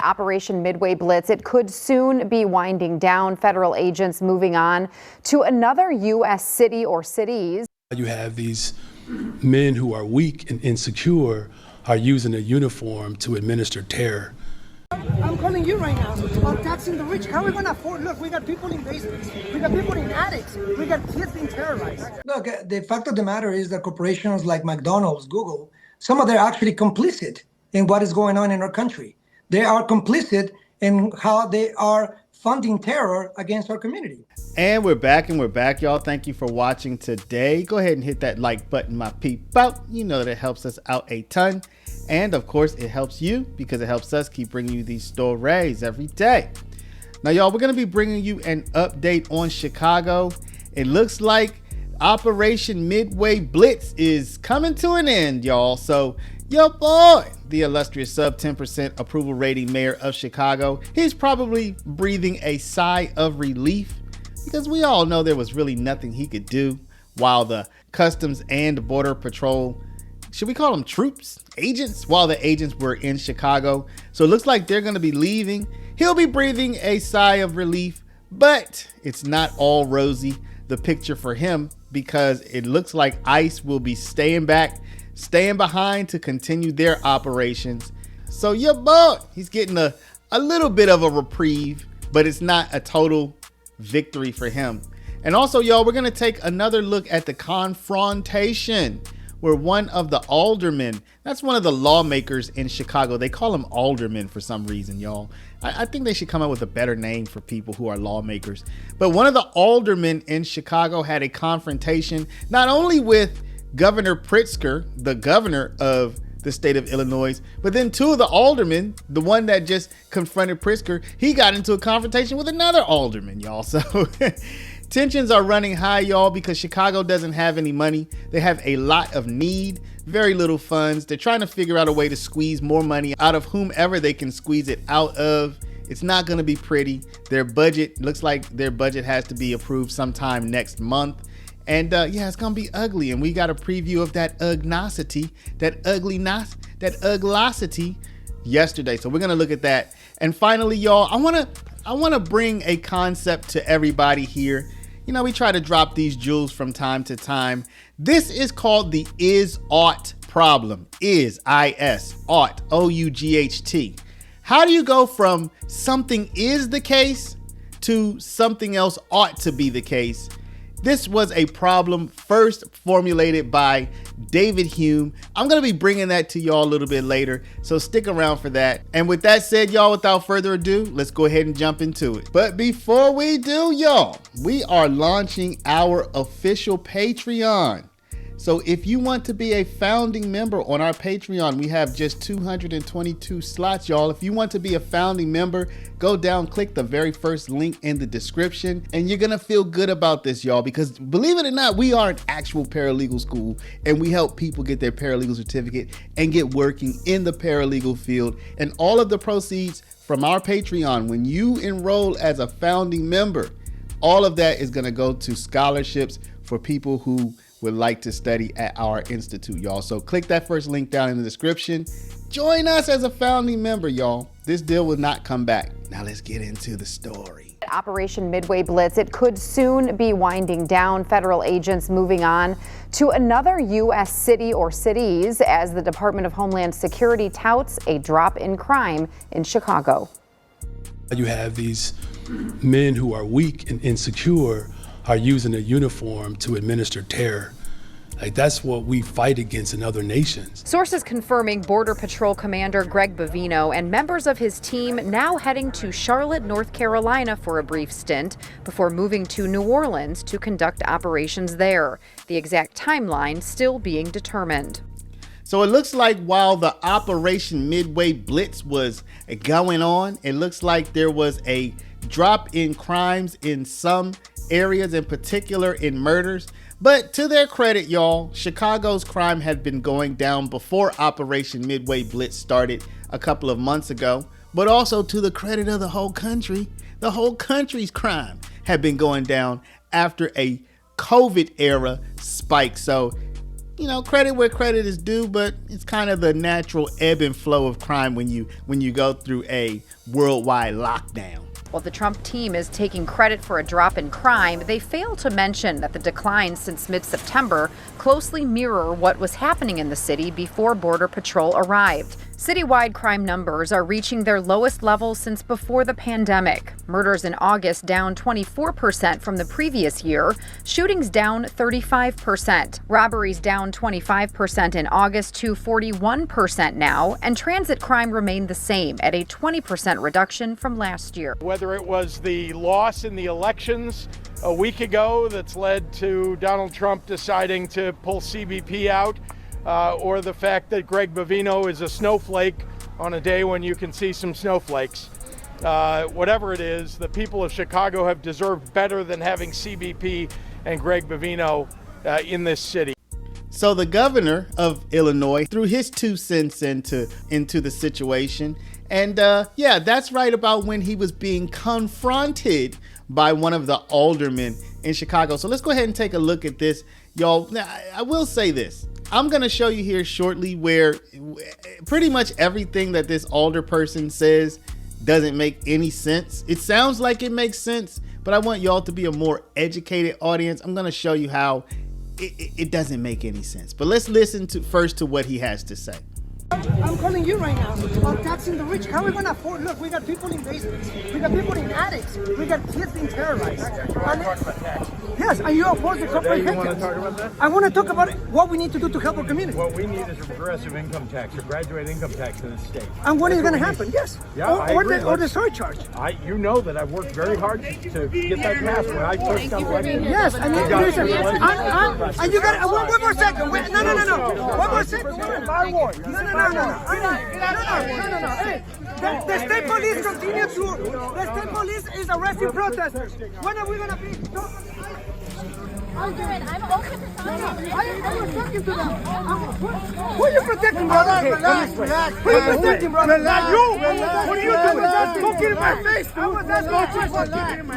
Operation Midway Blitz, it could soon be winding down. Federal agents moving on to another U.S. city or cities. You have these men who are weak and insecure are using a uniform to administer terror. I'm calling you right now about taxing the rich. How are we going to afford? Look, we got people in basements. We got people in attics. We got kids being terrorized. Look, the fact of the matter is that corporations like McDonald's, Google, some of them are actually complicit in what is going on in our country. They are complicit in how they are funding terror against our community. And we're back, y'all. Thank you for watching today. Go ahead and hit that like button, my people. You know that helps us out a ton. And of course, it helps you because it helps us keep bringing you these stories every day. Now, y'all, we're going to be bringing you an update on Chicago. It looks like Operation Midway Blitz is coming to an end, y'all. So, your boy, the illustrious sub 10% approval rating mayor of Chicago, he's probably breathing a sigh of relief because we all know there was really nothing he could do while the Customs and Border Patrol, should we call them troops, agents, while the agents were in Chicago. So it looks like they're going to be leaving. He'll be breathing a sigh of relief, but it's not all rosy, the picture for him, because it looks like ICE will be staying behind to continue their operations. So your boy, he's getting a little bit of a reprieve, but it's not a total victory for him. And also, y'all, we're going to take another look at the confrontation where one of the aldermen, that's one of the lawmakers in Chicago. They call them aldermen for some reason, y'all. I think they should come up with a better name for people who are lawmakers. But one of the aldermen in Chicago had a confrontation, not only with Governor Pritzker, the governor of the state of Illinois, but then two of the aldermen, the one that just confronted Pritzker, he got into a confrontation with another alderman, y'all. So tensions are running high, y'all, because Chicago doesn't have any money. They have a lot of need, very little funds. They're trying to figure out a way to squeeze more money out of whomever they can squeeze it out of. It's not going to be pretty. Their budget, looks like their budget has to be approved sometime next month. And yeah, it's going to be ugly. And we got a preview of that ugnosity, that uglosity yesterday. So we're going to look at that. And finally, y'all, I want to bring a concept to everybody here. You know, we try to drop these jewels from time to time. This is called the is-ought problem. Is, I-S, ought, O-U-G-H-T. How do you go from something is the case to something else ought to be the case? This was a problem first formulated by David Hume. I'm going to be bringing that to y'all a little bit later, so stick around for that. And with that said, y'all, without further ado, let's go ahead and jump into it. But before we do, y'all, we are launching our official Patreon. So if you want to be a founding member on our Patreon, we have just 222 slots, y'all. If you want to be a founding member, go down, click the very first link in the description, and you're gonna feel good about this, y'all, because believe it or not, we are an actual paralegal school, and we help people get their paralegal certificate and get working in the paralegal field. And all of the proceeds from our Patreon, when you enroll as a founding member, all of that is gonna go to scholarships for people who would like to study at our institute, y'all. So click that first link down in the description. Join us as a founding member, y'all. This deal will not come back. Now let's get into the story. Operation Midway Blitz, it could soon be winding down. Federal agents moving on to another U.S. city or cities as the Department of Homeland Security touts a drop in crime in Chicago. You have these men who are weak and insecure are using a uniform to administer terror. Like, that's what we fight against in other nations. Sources confirming Border Patrol Commander Greg Bovino and members of his team now heading to Charlotte, North Carolina for a brief stint before moving to New Orleans to conduct operations there. The exact timeline still being determined. So it looks like while the Operation Midway Blitz was going on, it looks like there was a drop in crimes in some areas, in particular in murders. But to their credit, y'all, Chicago's crime had been going down before Operation Midway Blitz started a couple of months ago. But also to the credit of the whole country's crime had been going down after a COVID era spike. So credit where credit is due, but it's kind of the natural ebb and flow of crime when you go through a worldwide lockdown. While the Trump team is taking credit for a drop in crime, they fail to mention that the declines since mid-September closely mirror what was happening in the city before Border Patrol arrived. Citywide crime numbers are reaching their lowest levels since before the pandemic. Murders in August down 24% from the previous year. Shootings down 35%. Robberies down 25% in August to 41% now. And transit crime remained the same at a 20% reduction from last year. Whether it was the loss in the elections a week ago that's led to Donald Trump deciding to pull CBP out, or the fact that Greg Bovino is a snowflake on a day when you can see some snowflakes. Whatever it is, the people of Chicago have deserved better than having CBP and Greg Bovino in this city. So the governor of Illinois threw his 2 cents into the situation. And yeah, that's right about when he was being confronted by one of the aldermen in Chicago. So let's go ahead and take a look at this. Y'all, now, I will say this. I'm going to show you here shortly where pretty much everything that this alder person says doesn't make any sense. It sounds like it makes sense, but I want y'all to be a more educated audience. I'm going to show you how it doesn't make any sense. But let's listen first to what he has to say. I'm calling you right now about taxing the rich. How are we going to afford? Look, we got people in basements. We got people in attics. We got kids being terrorized. Yes, and you oppose the corporate You want to talk about that? I want to talk about what we need to do to help our community. What we need is a progressive income tax, a graduate income tax in the state. And when is it going to happen? Yes. Yeah, I agree. Or the surcharge. You know that I've worked very hard to get that passed when I first got elected. Yes, and you got one more second. Wait, no. One more second. No. Hey, the state police continue to. The state police is arresting protesters. When are we gonna be? Alderman, I'm open to talking. I was talking to them. Who are you protecting, brother? Relax. Who are you protecting, brother? Relax. You. What are you doing? Don't get in my face. I was asking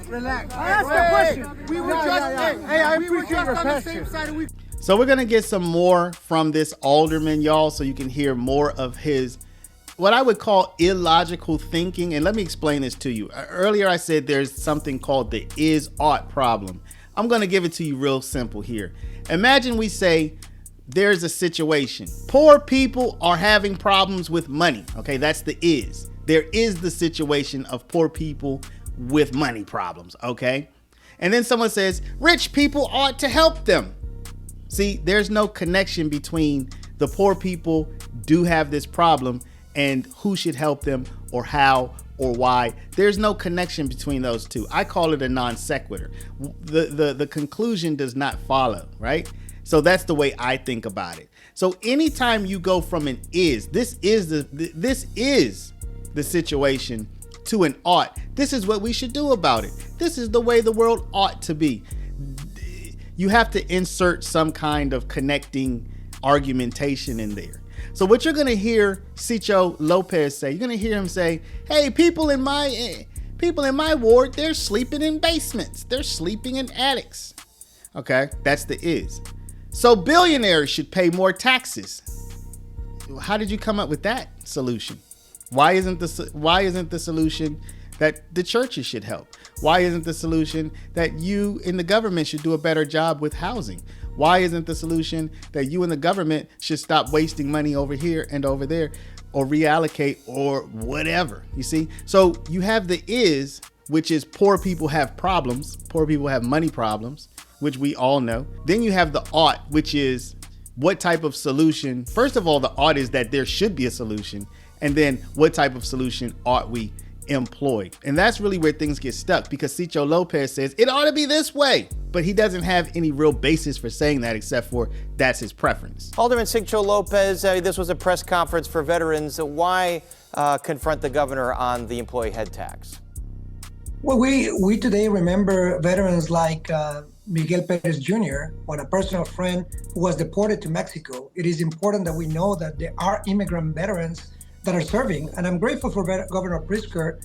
Relax. I asked a question. We were just. Hey, I appreciate your passion. So we're going to get some more from this alderman, y'all, so you can hear more of his, what I would call illogical thinking. And let me explain this to you. Earlier, I said there's something called the is-ought problem. I'm going to give it to you real simple here. Imagine we say there's a situation. Poor people are having problems with money. Okay, that's the is. There is the situation of poor people with money problems. Okay. And then someone says rich people ought to help them. See, there's no connection between the poor people do have this problem and who should help them or how or why. There's no connection between those two. I call it a non sequitur. The conclusion does not follow, right? So that's the way I think about it. So anytime you go from an is, this is the situation, to an ought, this is what we should do about it. This is the way the world ought to be. You have to insert some kind of connecting argumentation in there. So what you're going to hear Sigcho-Lopez say, you're going to hear him say, hey, people in my ward, they're sleeping in basements. They're sleeping in attics. Okay, that's the is. So billionaires should pay more taxes. How did you come up with that solution? Why isn't the solution that the churches should help? Why isn't the solution that you in the government should do a better job with housing? Why isn't the solution that you in the government should stop wasting money over here and over there, or reallocate or whatever? You see? So you have the is, which is poor people have problems. Poor people have money problems, which we all know. Then you have the ought, which is what type of solution. First of all, the ought is that there should be a solution. And then what type of solution ought we employ? And that's really where things get stuck, because Sigcho-Lopez says it ought to be this way, but he doesn't have any real basis for saying that except for that's his preference. Alderman Sigcho-Lopez, this was a press conference for veterans. Why confront the governor on the employee head tax? Well, we today remember veterans like Miguel Perez Jr., one a personal friend who was deported to Mexico. It is important that we know that there are immigrant veterans that are serving, and I'm grateful for Governor Pritzker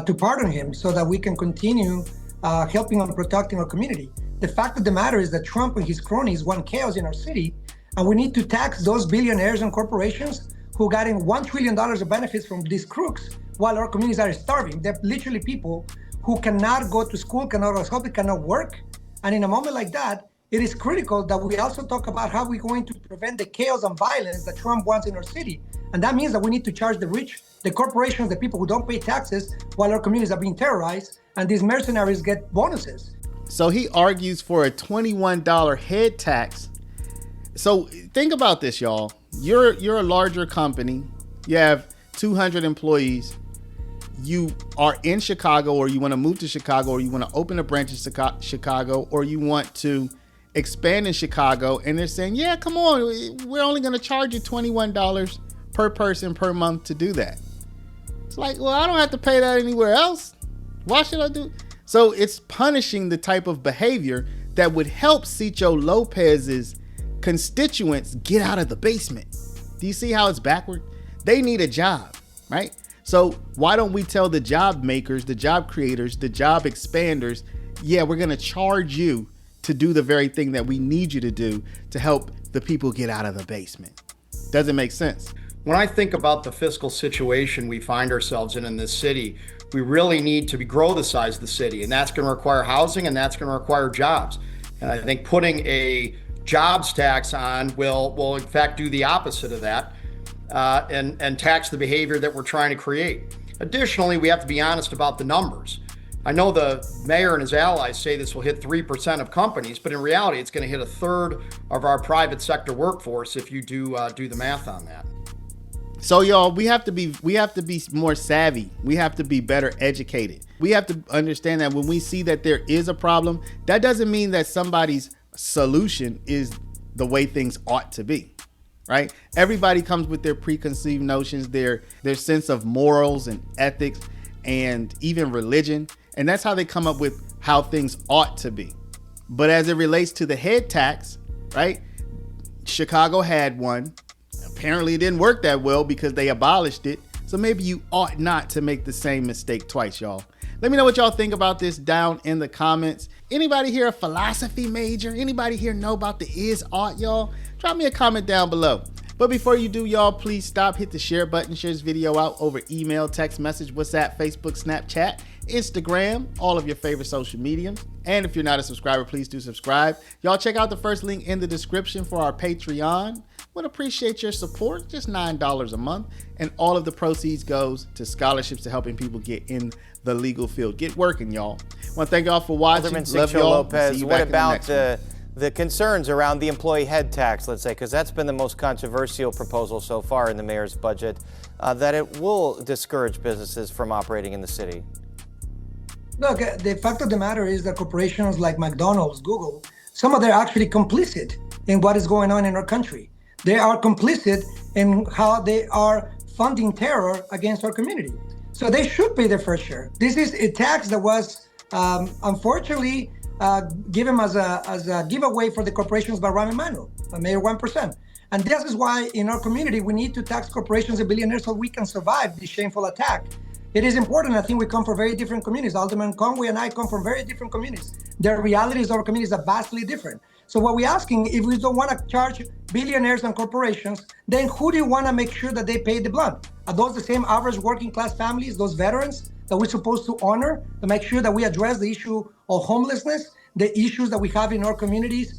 to pardon him so that we can continue helping and protecting our community. The fact of the matter is that Trump and his cronies want chaos in our city, and we need to tax those billionaires and corporations who got in $1 trillion of benefits from these crooks while our communities are starving. They're literally people who cannot go to school, cannot go to school, cannot work. And in a moment like that, it is critical that we also talk about how we're going to prevent the chaos and violence that Trump wants in our city. And that means that we need to charge the rich, the corporations, the people who don't pay taxes while our communities are being terrorized, and these mercenaries get bonuses. So he argues for a $21 head tax. So think about this, y'all. You're a larger company. You have 200 employees. You are in Chicago, or you want to move to Chicago, or you want to open a branch in Chicago, or you want to expand in Chicago, and they're saying, yeah, come on, we're only going to charge you $21 per person per month to do that. It's like, well, I don't have to pay that anywhere else. Why should I do? So it's punishing the type of behavior that would help Sigcho-Lopez's constituents get out of the basement. Do you see how it's backward? They need a job, right? So why don't we tell the job makers, the job creators, the job expanders, yeah, we're going to charge you to do the very thing that we need you to do to help the people get out of the basement. Doesn't make sense. When I think about the fiscal situation we find ourselves in this city, we really need to grow the size of the city, and that's going to require housing, and that's going to require jobs. And I think putting a jobs tax on will in fact do the opposite of that, and tax the behavior that we're trying to create. Additionally, we have to be honest about the numbers. I know the mayor and his allies say this will hit 3% of companies, but in reality, it's going to hit a third of our private sector workforce if you do the math on that. So y'all, we have to be more savvy. We have to be better educated. We have to understand that when we see that there is a problem, that doesn't mean that somebody's solution is the way things ought to be, right? Everybody comes with their preconceived notions, their sense of morals and ethics and even religion. And that's how they come up with how things ought to be. But as it relates to the head tax, right? Chicago had one. Apparently it didn't work that well because they abolished it. So maybe you ought not to make the same mistake twice, y'all. Let me know what y'all think about this down in the comments. Anybody here a philosophy major? Anybody here know about the is ought, y'all? Drop me a comment down below. But before you do, y'all, please stop, hit the share button, share this video out over email, text message, WhatsApp, Facebook, Snapchat, Instagram, all of your favorite social media. And if you're not a subscriber, please do subscribe. Y'all check out the first link in the description for our Patreon. Would appreciate your support, just $9 a month. And all of the proceeds goes to scholarships to helping people get in the legal field. Get working, y'all. I want to thank y'all for watching. Alderman Love y'all. Sigcho-Lopez, what about the concerns around the employee head tax, let's say, because that's been the most controversial proposal so far in the mayor's budget, that it will discourage businesses from operating in the city? Look, the fact of the matter is that corporations like McDonald's, Google, some of them are actually complicit in what is going on in our country. They are complicit in how they are funding terror against our community. So they should pay their fair share. This is a tax that was unfortunately given as a giveaway for the corporations by Rahm Emanuel, Mayor 1%. And this is why in our community, we need to tax corporations and billionaires so we can survive this shameful attack. It is important. I think we come from very different communities. Alderman Conway and I come from very different communities. Their realities of our communities are vastly different. So what we're asking, if we don't want to charge billionaires and corporations, then who do you want to make sure that they pay the blunt? Are those the same average working class families, those veterans that we're supposed to honor, to make sure that we address the issue of homelessness, the issues that we have in our communities?